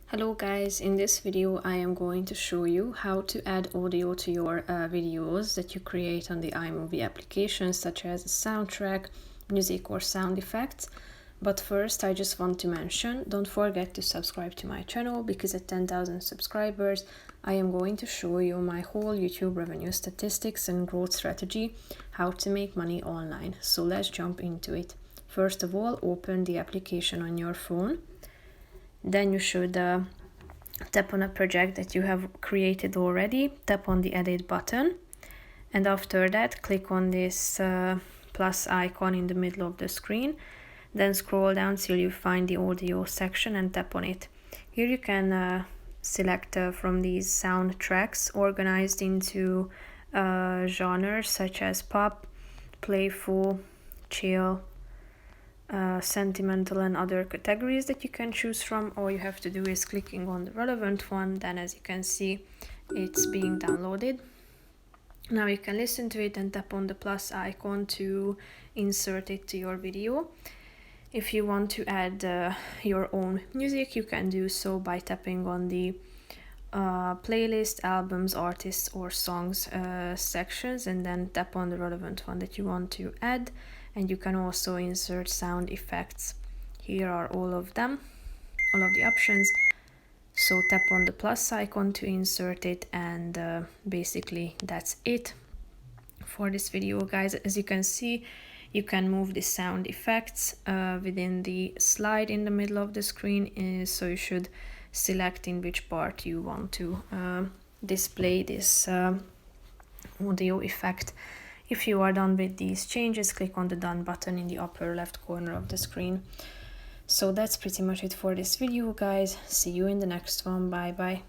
Hello guys, in this video I am going to show you how to add audio to your videos that you create on the iMovie application, such as a soundtrack, music or sound effects. But first I just want to mention, don't forget to subscribe to my channel, because at 10,000 subscribers I am going to show you my whole YouTube revenue statistics and growth strategy, how to make money online. So let's jump into it. First of all, open the application on your phone. Then you should tap on a project that you have created already, tap on the edit button, and after that click on this plus icon in the middle of the screen. Then scroll down till you find the audio section and tap on it. Here you can select from these soundtracks organized into genres such as pop, playful, chill, sentimental and other categories that you can choose from. All you have to do is clicking on the relevant one. Then as you can see, it's being downloaded. Now you can listen to it and tap on the plus icon to insert it to your video. If you want to add your own music, you can do so by tapping on the playlist, albums, artists or songs sections, and then tap on the relevant one that you want to add. And you can also insert sound effects. Here are all of them, all of the options. So tap on the plus icon to insert it, and basically that's it for this video, guys. As you can see, you can move the sound effects within the slide in the middle of the screen, so you should select in which part you want to display this audio effect. If you are done with these changes, click on the done button in the upper left corner of the screen. So that's pretty much it for this video, guys. See you in the next one. Bye bye.